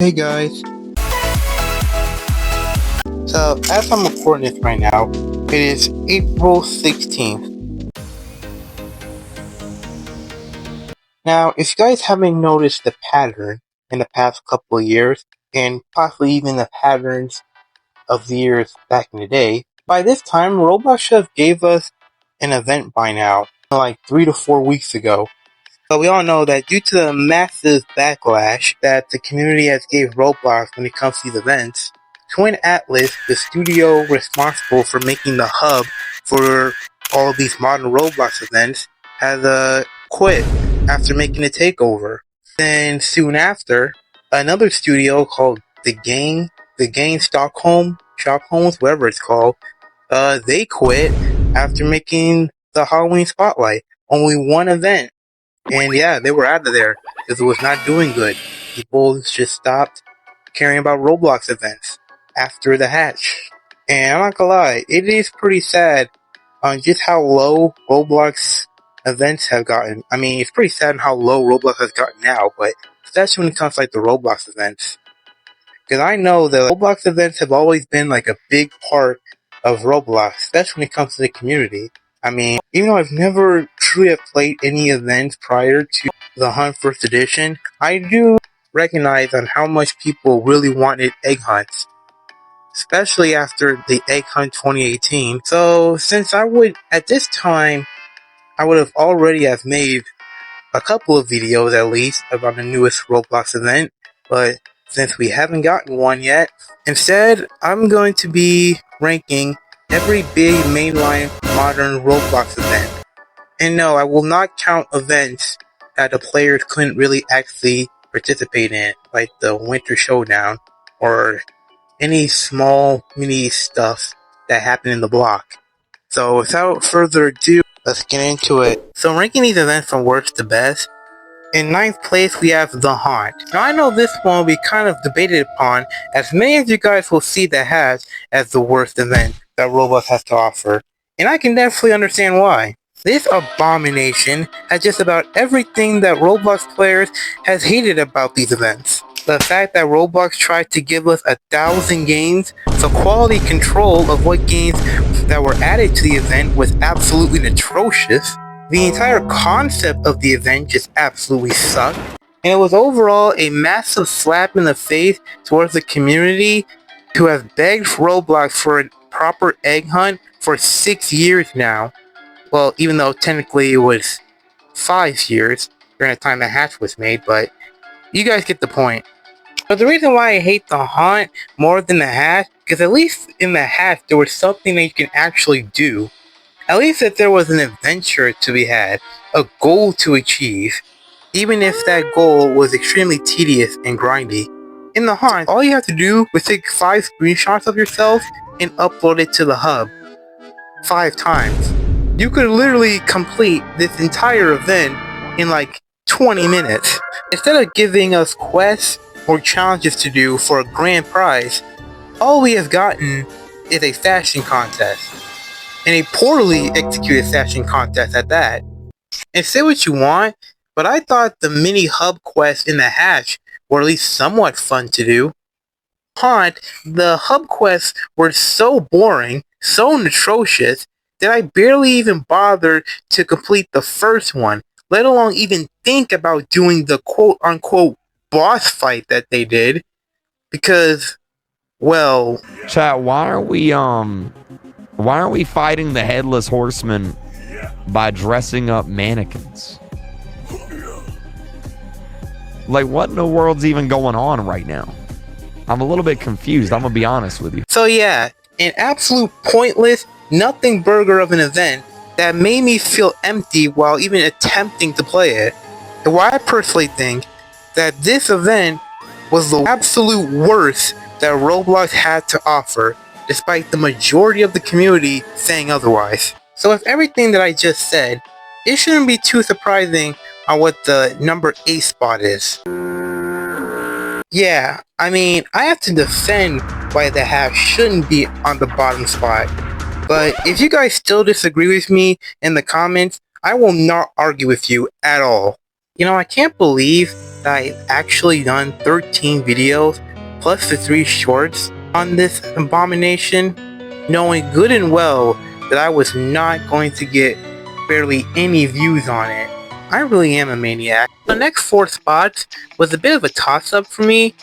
Hey guys, so as I'm recording this right now, it is April 16th. Now, if you guys haven't noticed the pattern in the past couple of years, and possibly even the patterns of the years back in the day, by this time Roblox should have gave us an event by now, like 3 to 4 weeks ago. But we all know that due to the massive backlash that the community has gave Roblox when it comes to these events, Twin Atlas, the studio responsible for making the hub for all of these modern Roblox events, has quit after making a takeover. Then soon after, another studio called the Gang Stockholm, whatever it's called, they quit after making the Halloween Spotlight. Only one event. And yeah, they were out of there because it was not doing good. People just stopped caring about Roblox events after the hatch. And I'm not gonna lie, it is pretty sad on just how low Roblox events have gotten. I mean, it's pretty sad on how low Roblox has gotten now, but especially when it comes to like the Roblox events. Because I know that Roblox events have always been like a big part of Roblox, especially when it comes to the community. I mean, even though I've never truly have played any events prior to the Hunt First Edition, I do recognize on how much people really wanted egg hunts, especially after the Egg Hunt 2018. So since at this time, I would have already have made a couple of videos at least about the newest Roblox event, but since we haven't gotten one yet, instead I'm going to be ranking every big mainline modern Roblox event. And no, I will not count events that the players couldn't really actually participate in, like the Winter Showdown, or any small mini stuff that happened in the block. So without further ado, let's get into it. So ranking these events from worst to best, in ninth place we have The Haunt. Now I know this one will be kind of debated upon, as many of you guys will see the Hatch as the worst event that Roblox has to offer, and I can definitely understand why. This abomination has just about everything that Roblox players has hated about these events. The fact that Roblox tried to give us 1,000 games, so quality control of what games that were added to the event was absolutely atrocious. The entire concept of the event just absolutely sucked, and it was overall a massive slap in the face towards the community who has begged Roblox for a proper egg hunt for 6 years now. Well, even though technically it was 5 years during the time the hatch was made, but you guys get the point. But the reason why I hate the haunt more than the hatch, because at least in the hatch there was something that you can actually do. At least that there was an adventure to be had, a goal to achieve, even if that goal was extremely tedious and grindy. In the haunt, all you have to do was take 5 screenshots of yourself and upload it to the hub 5 times. You could literally complete this entire event in like 20 minutes. Instead of giving us quests or challenges to do for a grand prize, all we have gotten is a fashion contest. And a poorly executed fashion contest at that. And say what you want, but I thought the mini hub quests in the hatch were at least somewhat fun to do. Haunt, the hub quests were so boring, so atrocious, that I barely even bothered to complete the first one, let alone even think about doing the quote-unquote boss fight that they did, because, well... Chat, why aren't we fighting the Headless Horseman by dressing up mannequins? Like, what in the world's even going on right now? I'm a little bit confused, I'm gonna be honest with you. So yeah, an absolute pointless, nothing burger of an event that made me feel empty while even attempting to play it. And why I personally think that this event was the absolute worst that Roblox had to offer, despite the majority of the community saying otherwise. So with everything that I just said, it shouldn't be too surprising on what the number 8 spot is. Yeah, I mean, I have to defend why the half shouldn't be on the bottom spot. But if you guys still disagree with me in the comments, I will not argue with you at all. You know, I can't believe that I actually done 13 videos plus the 3 shorts on this abomination, knowing good and well that I was not going to get barely any views on it. I really am a maniac. The next 4 spots was a bit of a toss-up for me,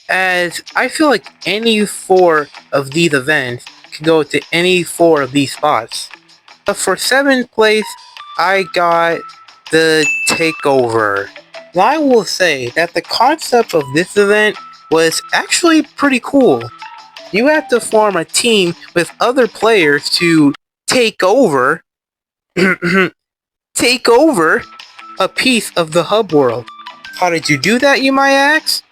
as I feel like any 4 of these events could go to any 4 of these spots. But for 7th place, I got the Takeover. Now I will say that the concept of this event was actually pretty cool. You have to form a team with other players to take over take over a piece of the hub world. How did you do that, you might ask?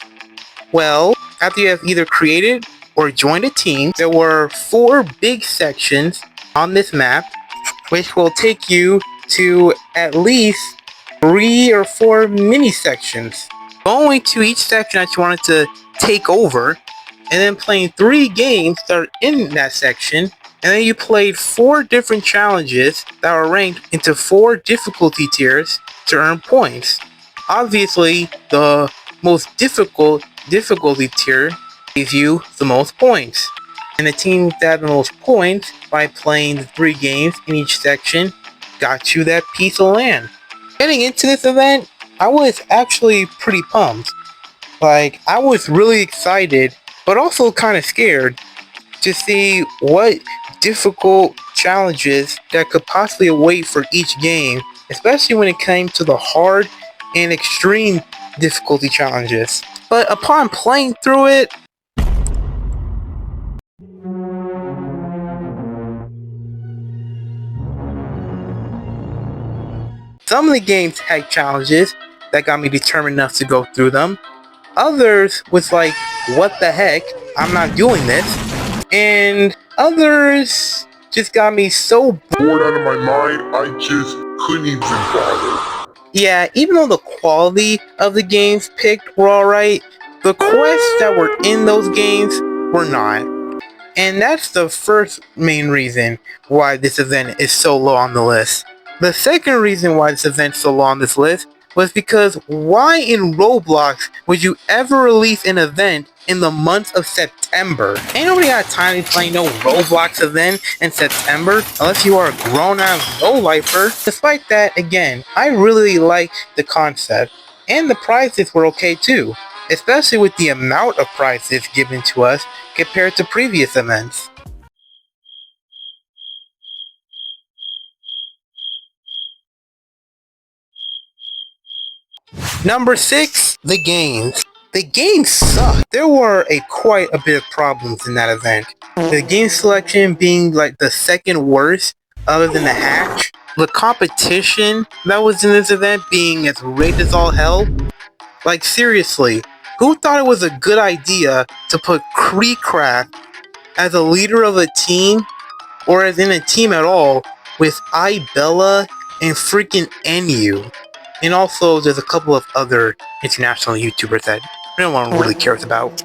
Well, after you have either created or joined a team, there were 4 big sections on this map, which will take you to at least 3 or 4 mini sections. Going to each section that you wanted to take over, and then playing 3 games that are in that section, and then you played 4 different challenges that are ranked into 4 difficulty tiers to earn points. Obviously, the most difficult difficulty tier gives you the most points, and the team that had the most points by playing the 3 games in each section got you that piece of land. Getting into this event, I was actually pretty pumped. Like, I was really excited, but also kind of scared to see what difficult challenges that could possibly await for each game, especially when it came to the hard and extreme difficulty challenges. But upon playing through it, some of the games had challenges that got me determined enough to go through them. Others was like, what the heck, I'm not doing this. And others just got me so bored out of my mind, I just couldn't even bother. Yeah, even though the quality of the games picked were alright, the quests that were in those games were not. And that's the first main reason why this event is so low on the list. The second reason why this event is so low on this list was because why in Roblox would you ever release an event in the month of September? Ain't nobody got time to play no Roblox event in September unless you are a grown-ass low-lifer. Despite that, again, I really like the concept, and the prizes were okay too, especially with the amount of prizes given to us compared to previous events. Number 6, the games. The games suck. There were quite a bit of problems in that event. The game selection being like the second worst other than the hatch. The competition that was in this event being as rigged as all hell. Like seriously, who thought it was a good idea to put Creecraft as a leader of a team, or as in a team at all, with iBella and freaking NU? And also, there's a couple of other international YouTubers that no one really cares about.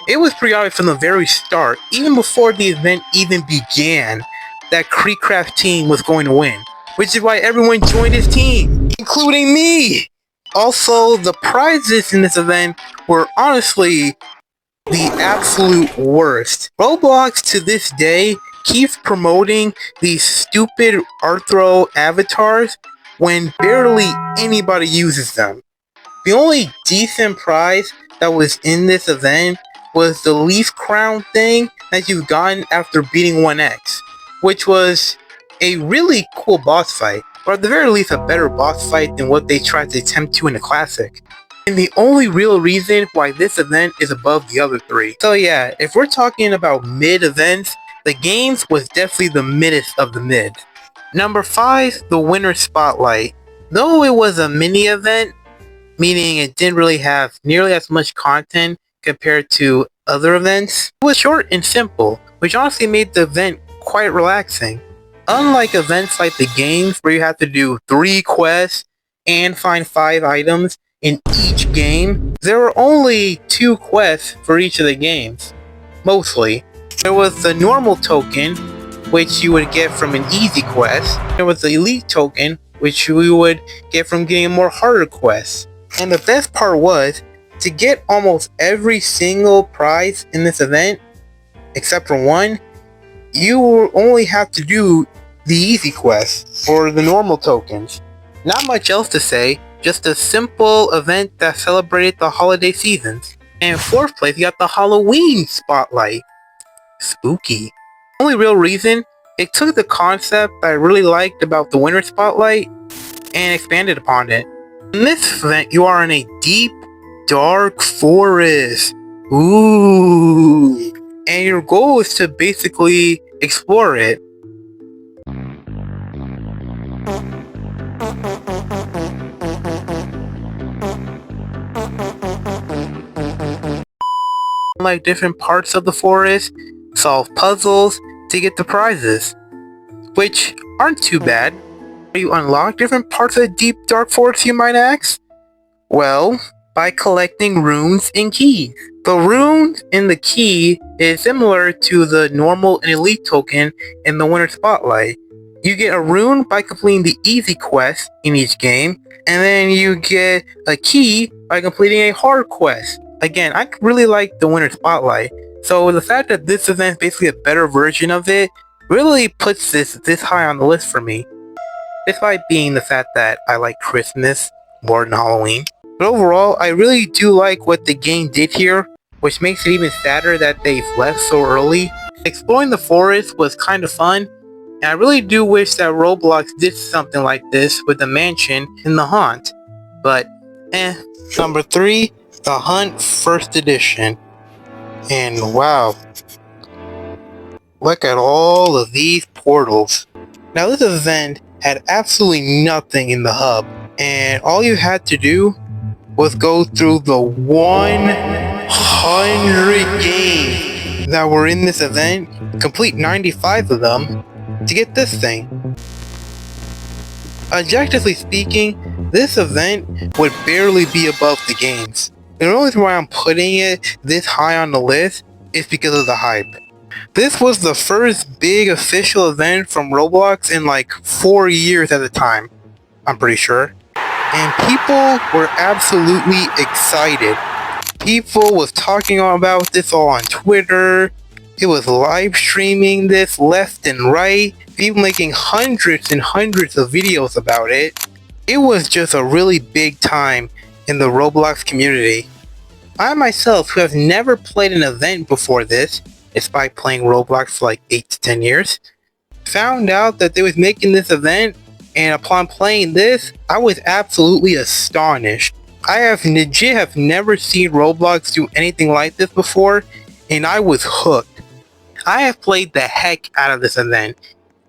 It was pretty obvious from the very start, even before the event even began, that Creecraft team was going to win. Which is why everyone joined his team, including me! Also, the prizes in this event were honestly the absolute worst. Roblox to this day keeps promoting these stupid Arthro avatars when barely anybody uses them. The only decent prize that was in this event was the Leaf Crown thing that you've gotten after beating 1x, which was a really cool boss fight, or at the very least a better boss fight than what they tried to attempt to in the Classic. And the only real reason why this event is above the other 3. So yeah, if we're talking about mid events, the games was definitely the middest of the mid. Number 5, the Winter Spotlight. Though it was a mini event, meaning it didn't really have nearly as much content compared to other events, it was short and simple, which honestly made the event quite relaxing. Unlike events like the games where you have to do 3 quests and find 5 items in each game, there were only 2 quests for each of the games, mostly. There was the normal token, which you would get from an easy quest. There was the elite token, which you would get from getting a more harder quest. And the best part was, to get almost every single prize in this event, except for one, you will only have to do the easy quests, or the normal tokens. Not much else to say, just a simple event that celebrated the holiday seasons. And in 4th place, you got the Halloween spotlight. Spooky. The only real reason, it took the concept I really liked about the winter spotlight and expanded upon it. In this event, you are in a deep, dark forest. Ooh. And your goal is to basically explore it. Like different parts of the forest, solve puzzles to get the prizes, which aren't too bad. You unlock different parts of the deep dark forest, you might ask? Well, by collecting runes and keys. The runes in the key is similar to the normal and elite token in the winter spotlight. You get a rune by completing the easy quest in each game, and then you get a key by completing a hard quest. Again, I really like the winter spotlight, so the fact that this event is basically a better version of it really puts this high on the list for me. Despite being the fact that I like Christmas more than Halloween. But overall, I really do like what the game did here, which makes it even sadder that they've left so early. Exploring the forest was kind of fun, and I really do wish that Roblox did something like this with the mansion and the haunt. But, Number 3, The Hunt 1st Edition. And wow, look at all of these portals. Now this event had absolutely nothing in the hub, and all you had to do was go through the 100 games that were in this event, complete 95 of them, to get this thing. Objectively speaking, this event would barely be above the games. And the only reason why I'm putting it this high on the list is because of the hype. This was the first big official event from Roblox in like 4 years at the time, I'm pretty sure. And people were absolutely excited. People was talking about this all on Twitter. It was live streaming this left and right. People making hundreds and hundreds of videos about it. It was just a really big time in the Roblox community. I myself, who have never played an event before this, despite playing Roblox for like 8 to 10 years, found out that they was making this event, and upon playing this, I was absolutely astonished. I have never seen Roblox do anything like this before, and I was hooked. I have played the heck out of this event,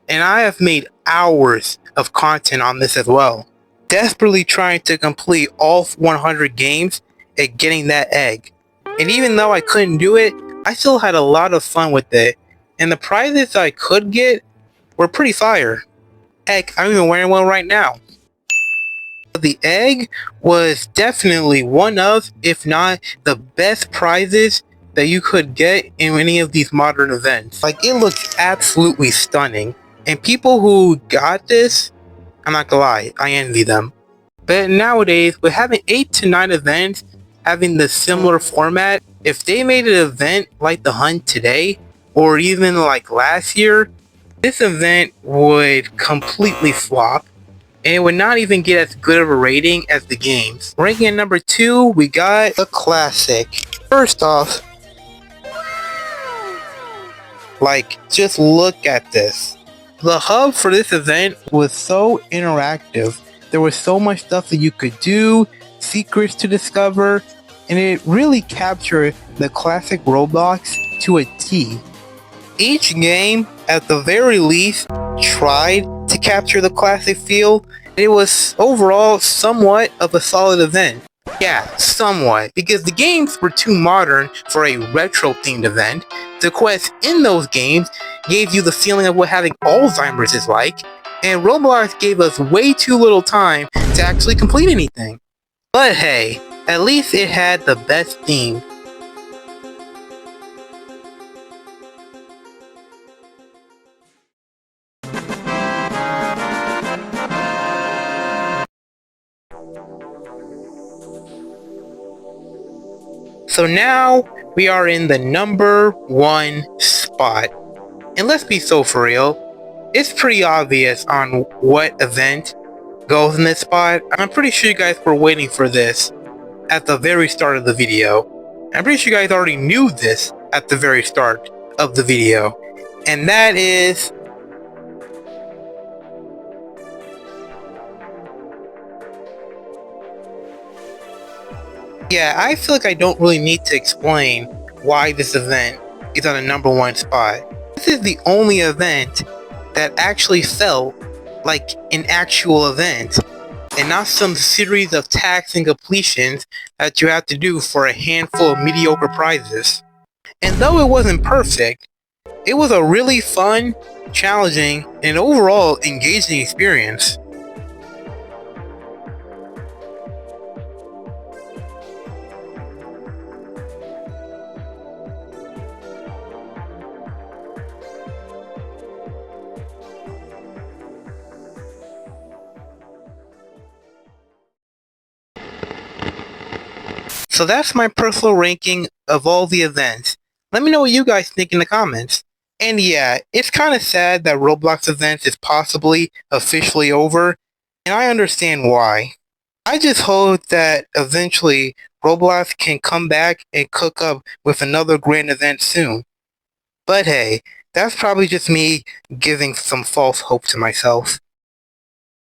and I have made hours of content on this as well, desperately trying to complete all 100 games and getting that egg. And even though I couldn't do it, I still had a lot of fun with it, and the prizes I could get were pretty fire. Heck, I'm even wearing one right now. The egg was definitely one of, if not the best prizes that you could get in any of these modern events. Like, it looks absolutely stunning. And people who got this, I'm not gonna lie, I envy them. But nowadays, with having 8 to 9 events having the similar format, if they made an event like the Hunt today, or even like last year, this event would completely flop, and it would not even get as good of a rating as the games. Ranking at number 2, we got the Classic. First off, like, just look at this. The hub for this event was so interactive. There was so much stuff that you could do, secrets to discover, and it really captured the classic Roblox to a T. Each game, at the very least, tried to capture the classic feel. It was overall somewhat of a solid event. Yeah, somewhat, because the games were too modern for a retro-themed event. The quests in those games gave you the feeling of what having Alzheimer's is like, and Roblox gave us way too little time to actually complete anything. But hey, at least it had the best theme. So now we are in the number 1 spot. And let's be so for real, it's pretty obvious on what event goes in this spot. I'm pretty sure you guys were waiting for this at the very start of the video. I'm pretty sure you guys already knew this at the very start of the video. And that is... yeah, I feel like I don't really need to explain why this event is on the number 1 spot. This is the only event that actually felt like an actual event, and not some series of tasks and completions that you have to do for a handful of mediocre prizes. And though it wasn't perfect, it was a really fun, challenging, and overall engaging experience. So that's my personal ranking of all the events. Let me know what you guys think in the comments. And yeah, it's kind of sad that Roblox events is possibly officially over, and I understand why. I just hope that eventually Roblox can come back and cook up with another grand event soon. But hey, that's probably just me giving some false hope to myself.